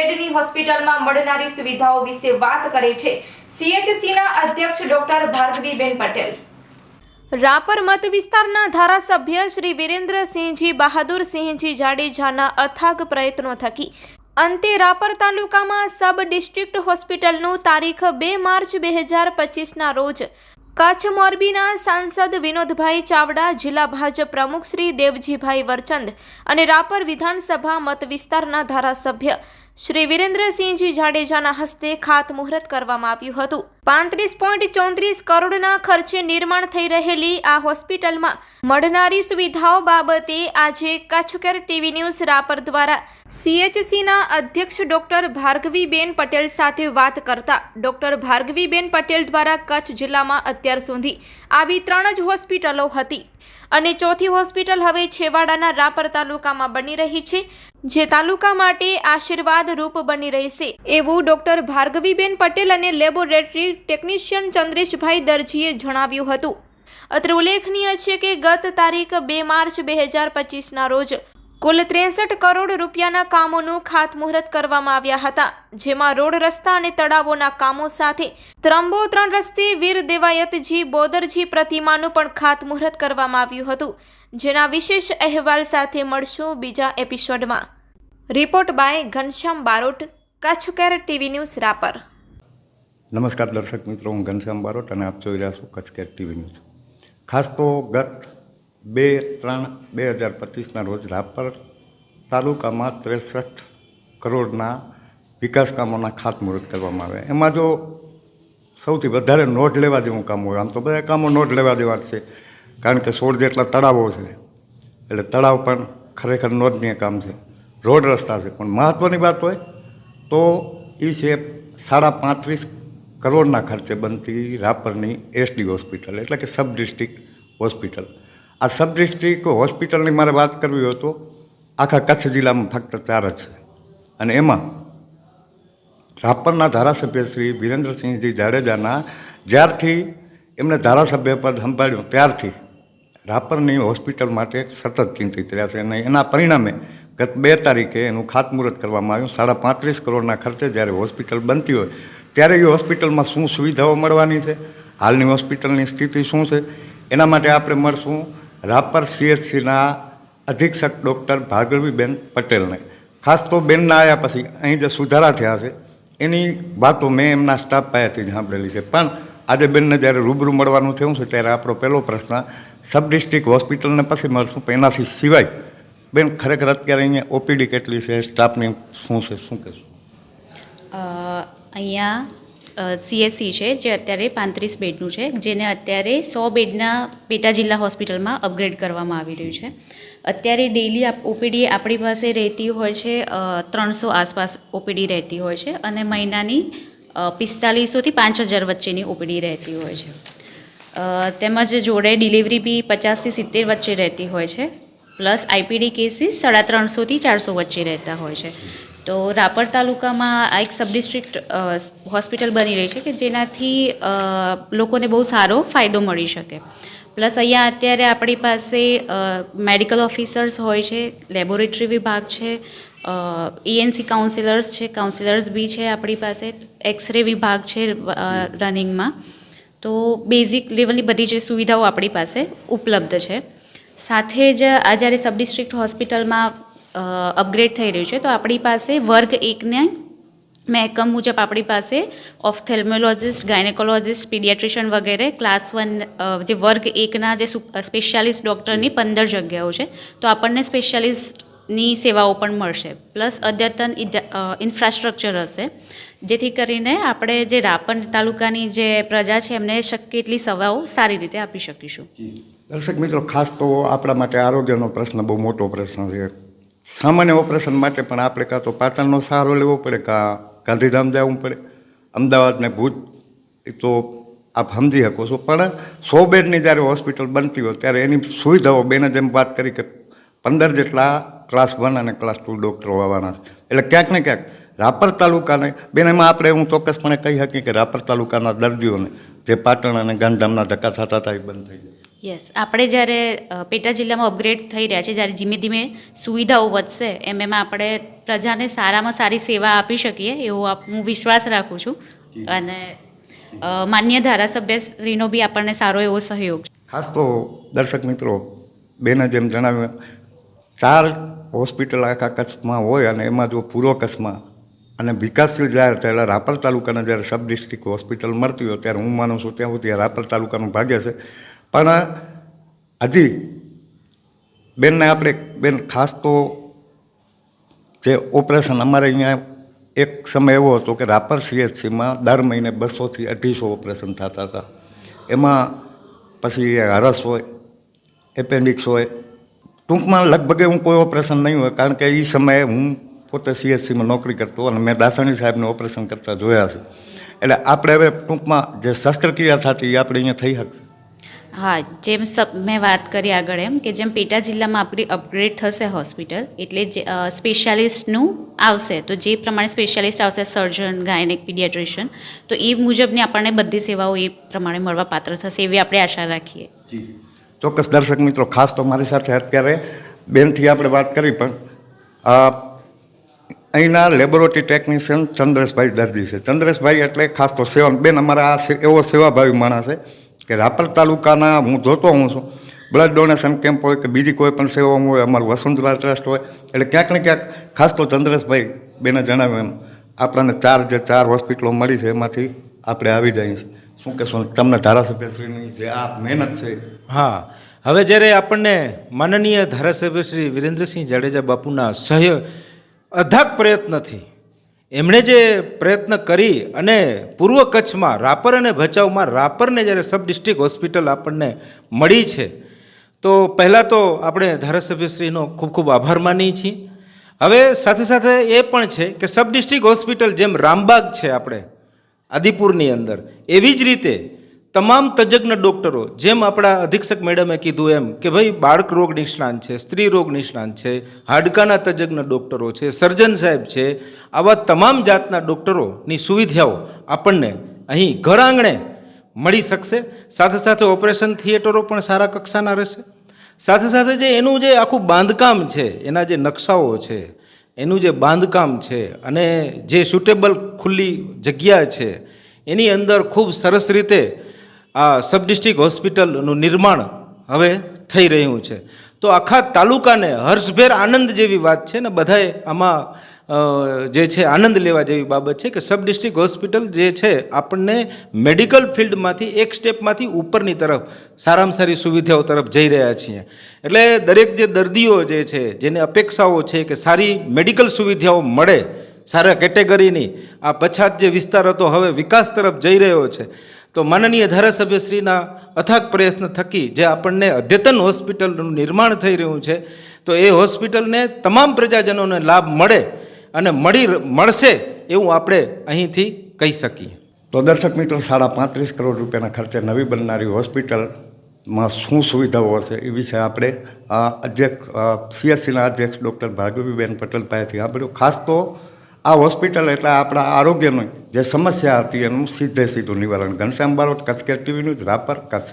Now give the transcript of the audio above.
બેડની હોસ્પિટલમાં મળનારી સુવિધાઓ વિશે વાત કરે છે સીએચસીના અધ્યક્ષ ડોક્ટર ભાર્ગવીબેન પટેલ। રાપર મત વિસ્તારના ધારાસભ્ય શ્રી વિરેન્દ્રસિંહજી બહાદુરસિંહજી જાડેજાના અથાગ પ્રયત્નો થકી અંતે રાપર તાલુકામાં સબ ડિસ્ટ્રિક્ટ હોસ્પિટલનું તારીખ 2 માર્ચ 2025ના રોજ કચ્છ મોરબીના સાંસદ વિનોદભાઈ ચાવડા, જિલ્લા ભાજપ પ્રમુખ શ્રી દેવજીભાઈ વરચંદ અને રાપર વિધાનસભા મત વિસ્તારના ધારાસભ્ય શ્રી વિરેન્દ્રસિંહજી જાડેજાના હસ્તે ખાતમુહૂર્ત કરવામાં આવ્યું હતું। 35.34 કરોડના ખર્ચે નિર્માણ થઈ રહેલી આ હોસ્પિટલમાં મળનારી સુવિધાઓ બાબતે આજે Kutch care TV news Rapar દ્વારા સીએચસીના અધ્યક્ષ ડોક્ટર ભાર્ગવીબેન પટેલ સાથે વાત કરતા ડોક્ટર ભાર્ગવીબેન પટેલ દ્વારા કચ્છ જિલ્લામાં અત્યાર સુધી આવી 3 જ હોસ્પિટલો હતી અને ચોથી હોસ્પિટલ હવે છેવાડાના રાપર તાલુકામાં બની રહી છે, જે તાલુકા માટે આશીર્વાદ રૂપ બની રહેશે એવું ડોક્ટર ભાર્ગવીબેન પટેલ અને લેબોરેટરી ટેકનિશિયન ચંદ્રેશભાઈ દરજીએ જણાવ્યું હતું। અત્રે ઉલ્લેખનીય છે કે ગત તારીખ 2 માર્ચ 2025ના રોજ કુલ 63 કરોડ રૂપિયાના કામોનું ખાતમુહૂર્ત કરવામાં આવ્યા હતા, જેમાં રોડ, રસ્તા અને તળાવોના કામો સાથે ત્રંબો 3 રસ્તે વીર દેવાયતજી બોદરજી પ્રતિમાનું પણ ખાતમુહૂર્ત કરવામાં આવ્યું હતું, જેના વિશેષ અહેવાલ સાથે મળશું બીજા એપિસોડમાં। Report by Ghanshyam Barot, Kutch care TV news Rapar. નમસ્કાર દર્શક મિત્રો, હું ઘનશ્યામ બારોટ અને આપ જોઈ રહ્યા છો કચ્છ કેર ટીવી ન્યૂઝ। ખાસ તો ગત 2/3/2025ના રોજ રાપર તાલુકામાં 63 કરોડના વિકાસ કામોના ખાતમુહૂર્ત કરવામાં આવ્યા। એમાં જો સૌથી વધારે નોંધ લેવા જેવું કામ હોય, આમ તો બધા કામો નોંધ લેવા જેવા છે, કારણ કે 16 જેટલા તળાવો છે, એટલે તળાવ પણ ખરેખર નોંધનીય કામ છે, રોડ રસ્તા છે, પણ મહત્ત્વની વાત હોય તો એ છે 35.5 કરોડના ખર્ચે બનતી રાપરની એસડી હોસ્પિટલ, એટલે કે સબ ડિસ્ટ્રિક્ટ હોસ્પિટલ। આ સબ ડિસ્ટ્રિક્ટ હોસ્પિટલની મારે વાત કરવી હોય તો આખા કચ્છ જિલ્લામાં ફક્ત 4 જ છે, અને એમાં રાપરના ધારાસભ્ય શ્રી વિરેન્દ્રસિંહજી જાડેજાના જ્યારથી એમણે ધારાસભ્ય પદ સંભાળ્યું ત્યારથી રાપરની હોસ્પિટલ માટે સતત ચિંતિત રહ્યા છે, અને એના પરિણામે ગત 2 તારીખે એનું ખાતમુહૂર્ત કરવામાં આવ્યું। 35.5 કરોડના ખર્ચે જ્યારે હોસ્પિટલ બનતી હોય ત્યારે એ હોસ્પિટલમાં શું સુવિધાઓ મળવાની છે, હાલની હોસ્પિટલની સ્થિતિ શું છે, એના માટે આપણે મળશું રાપર સીએચસીના અધિક્ષક ડૉક્ટર ભાર્ગવીબેન પટેલને। ખાસ તો બેનના આવ્યા પછી અહીં જે સુધારા થયા છે એની વાતો મેં એમના સ્ટાફ પાસેથી જ સાંભળેલી છે, પણ આજે બેનને જ્યારે રૂબરૂ મળવાનું થયું છે ત્યારે આપણો પહેલો પ્રશ્ન સબ ડિસ્ટ્રિક્ટ હોસ્પિટલને પછી મળશું, પણ એનાથી સિવાય બેન ખરેખર અત્યારે અહીંયા ઓપીડી કેટલી છે, સ્ટાફની શું છે, શું કહેશું? અહીંયા સીએચસી છે જે અત્યારે 35 બેડનું છે, જેને અત્યારે 100 બેડના પેટા જિલ્લા હોસ્પિટલમાં અપગ્રેડ કરવામાં આવી રહ્યું છે। અત્યારે ડેઇલી ઓપીડી આપણી પાસે રહેતી હોય છે 300 આસપાસ ઓપીડી રહેતી હોય છે, અને મહિનાની 4500થી 5000 વચ્ચેની ઓપીડી રહેતી હોય છે। તેમજ જોડે ડિલિવરી બી 50થી 70 વચ્ચે રહેતી હોય છે, પ્લસ આઈપીડી કેસીસ 350થી 400 વચ્ચે રહેતા હોય છે। તો રાપર તાલુકામાં આ એક સબ ડિસ્ટ્રિક્ટ હોસ્પિટલ બની રહી છે કે જેનાથી લોકોને બહુ સારો ફાયદો મળી શકે। પ્લસ અહીંયા અત્યારે આપણી પાસે મેડિકલ ઓફિસર્સ હોય છે, લેબોરેટરી વિભાગ છે, ENC કાઉન્સિલર્સ બી છે આપણી પાસે, એક્સરે વિભાગ છે રનિંગમાં, તો બેઝિક લેવલની બધી જ સુવિધાઓ આપણી પાસે ઉપલબ્ધ છે। સાથે જ આ જ્યારે સબ ડિસ્ટ્રિક્ટ હોસ્પિટલમાં અપગ્રેડ થઈ રહ્યું છે તો આપણી પાસે વર્ગ 1ને મહેકમ મુજબ આપણી પાસે ઓફથેલ્મોલોજિસ્ટ, ગાયનેકોલોજિસ્ટ, પીડિયાટ્રિશિયન વગેરે ક્લાસ 1 જે વર્ગ 1ના જે સ્પેશિયાલિસ્ટ ડૉક્ટરની 15 જગ્યાઓ છે, તો આપણને સ્પેશિયાલિસ્ટની સેવાઓ પણ મળશે, પ્લસ અદ્યતન ઇન્ફ્રાસ્ટ્રક્ચર હશે, જેથી કરીને આપણે જે રાપર તાલુકાની જે પ્રજા છે એમને શક્ય એટલી સેવાઓ સારી રીતે આપી શકીશું। દર્શક મિત્રો, ખાસ તો આપણા માટે આરોગ્યનો પ્રશ્ન બહુ મોટો પ્રશ્ન છે। સામાન્ય ઓપરેશન માટે પણ આપણે કાં તો પાટણનો સહારો લેવો પડે, કાં ગાંધીધામ જવું પડે, અમદાવાદ ને ભુજ, એ તો આપ સમજી શકો છો, પણ 100 બેડની જ્યારે હોસ્પિટલ બનતી હોય ત્યારે એની સુવિધાઓ બેને જેમ વાત કરી કે 15 જેટલા ક્લાસ 1 અને ક્લાસ 2 ડૉક્ટરો આવવાના છે, એટલે ક્યાંક ને ક્યાંક રાપર તાલુકાને બેન એમાં આપણે હું ચોક્કસપણે કહી શકીએ કે રાપર તાલુકાના દર્દીઓને જે પાટણ અને ગાંધીધામના ધક્કા થતા હતા એ બંધ થઈ જાય। યસ, આપણે જ્યારે પેટા જિલ્લામાં અપગ્રેડ થઈ રહ્યા છે, જ્યારે ધીમે ધીમે સુવિધાઓ વધશે એમ આપણે પ્રજાને સારામાં સારી સેવા આપી શકીએ એવો હું વિશ્વાસ રાખું છું. અને માન્ય ધારાસભ્યશ્રીનો બી આપણને સારો એવો સહયોગ છે. ખાસ તો દર્શક મિત્રો, બેને જેમ જણાવ્યું, 4 હોસ્પિટલ આખા કચ્છમાં હોય અને એમાં જો પૂર્વ કચ્છમાં અને વિકાસશીલ જાહેર થયેલા રાપર તાલુકાના જ્યારે સબ ડિસ્ટ્રિક્ટ હોસ્પિટલ મળતી હોય ત્યારે હું માનું છું ત્યાં સુધી રાપર તાલુકાનું ભાગ્ય છે. પણ હજી બેનને આપણે ખાસ તો જે ઓપરેશન અમારે અહીંયા એક સમય એવો હતો કે રાપર CHCમાં દર મહિને 200 થી 250 ઓપરેશન થતા હતા. એમાં પછી હરસ હોય, એપેન્ડિક્સ હોય, ટૂંકમાં લગભગ એવું કોઈ ઓપરેશન નહીં હોય, કારણ કે એ સમયે હું પોતે CHCમાં નોકરી કરતો અને મેં દાસાણી સાહેબને ઓપરેશન કરતા જોયા છે. એટલે આપણે હવે ટૂંકમાં જે શસ્ત્રક્રિયા થતી એ આપણે અહીંયા થઈ શકશે. હા, જેમ મેં વાત કરી આગળ એમ કે જેમ પેટા જિલ્લામાં આપણી અપગ્રેડ થશે હોસ્પિટલ, એટલે જે સ્પેશિયાલિસ્ટનું આવશે, તો જે પ્રમાણે સ્પેશિયાલિસ્ટ આવશે, સર્જન, ગાયનેક, પીડિયાટ્રિશિયન, તો એ મુજબની આપણને બધી સેવાઓ એ પ્રમાણે મળવા પાત્ર થશે એવી આપણે આશા રાખીએ. ચોક્કસ દર્શક મિત્રો, ખાસ તો મારી સાથે અત્યારે બેનથી આપણે વાત કરી, પણ અહીંના લેબોરેટરી ટેકનિશિયન ચંદ્રેશભાઈ દર્દી છે. ચંદ્રેશભાઈ એટલે ખાસ તો સેવા બેન અમારા એવો સેવાભાવી માણસ છે કે રાપર તાલુકાના હું જોતો હું છું, બ્લડ ડોનેશન કેમ્પ હોય કે બીજી કોઈ પણ સેવા હોય, અમારું વસુંધરા ટ્રસ્ટ હોય, એટલે ક્યાંક ને ક્યાંક ખાસ તો ચંદ્રેશભાઈ બેને જણાવ્યું એમ આપણને 4 હોસ્પિટલો મળી છે એમાંથી આપણે આવી જઈએ છીએ. શું કહેશો તમને ધારાસભ્યશ્રીની જે આ મહેનત છે? હા, હવે જ્યારે આપણને માનનીય ધારાસભ્ય શ્રી વિરેન્દ્રસિંહ જાડેજા બાપુના અથાગ પ્રયત્નથી એમણે જે પ્રયત્ન કરી અને પૂર્વ કચ્છમાં રાપર અને ભચાઉમાં રાપરને જ્યારે સબ ડિસ્ટ્રિક્ટ હોસ્પિટલ આપણને મળી છે, તો પહેલાં તો આપણે ધારાસભ્યશ્રીનો ખૂબ ખૂબ આભાર માનીએ છીએ. હવે સાથે સાથે એ પણ છે કે સબ ડિસ્ટ્રિક્ટ હોસ્પિટલ જેમ રામબાગ છે આપણે આદિપુરની અંદર, એવી જ રીતે તમામ તજજ્ઞ ડૉક્ટરો, જેમ આપણા અધિક્ષક મેડમે કીધું એમ કે ભાઈ બાળક રોગ નિષ્ણાંત છે, સ્ત્રી રોગ નિષ્ણાંત છે, હાડકાના તજજ્ઞ ડૉક્ટરો છે, સર્જન સાહેબ છે, આવા તમામ જાતના ડૉક્ટરોની સુવિધાઓ આપણને અહીં ઘર આંગણે મળી શકશે. સાથે સાથે ઓપરેશન થિયેટરો પણ સારા કક્ષાના રહેશે. સાથે સાથે જે એનું જે આખું બાંધકામ છે, એના જે નકશાઓ છે, એનું જે બાંધકામ છે અને જે સુટેબલ ખુલ્લી જગ્યા છે, એની અંદર ખૂબ સરસ રીતે આ સબ ડિસ્ટ્રિક્ટ હોસ્પિટલનું નિર્માણ હવે થઈ રહ્યું છે. તો આખા તાલુકાને હર્ષભેર આનંદ જેવી વાત છે ને, બધાએ આમાં જે છે આનંદ લેવા જેવી બાબત છે કે સબ ડિસ્ટ્રિક્ટ હોસ્પિટલ જે છે આપણને મેડિકલ ફિલ્ડમાંથી એક સ્ટેપમાંથી ઉપરની તરફ સારામાં સારી સુવિધાઓ તરફ જઈ રહ્યા છીએ. એટલે દરેક જે દર્દીઓ જે છે જેને અપેક્ષાઓ છે કે સારી મેડિકલ સુવિધાઓ મળે, સારા કેટેગરીની, આ પછાત જે વિસ્તાર હતો હવે વિકાસ તરફ જઈ રહ્યો છે, તો માનનીય ધારાસભ્યશ્રીના અથાગ પ્રયત્ન થકી જે આપણને અદ્યતન હોસ્પિટલનું નિર્માણ થઈ રહ્યું છે, તો એ હોસ્પિટલને તમામ પ્રજાજનોને લાભ મળે અને મળશે એવું આપણે અહીંથી કહી શકીએ. તો દર્શક મિત્રો, 35.5 કરોડ રૂપિયાના ખર્ચે નવી બનનારી હોસ્પિટલમાં શું સુવિધાઓ હશે એ વિશે આપણે CHCના અધ્યક્ષ ડૉક્ટર ભાર્ગવીબેન પટેલ પાસેથી સાંભળ્યું. ખાસ તો આ હોસ્પિટલ એટલે આપણા આરોગ્યની જે સમસ્યા હતી એનું સીધું નિવારણ. Ghanshyam Barot, Kutch care TV news, Rapar, Kutch.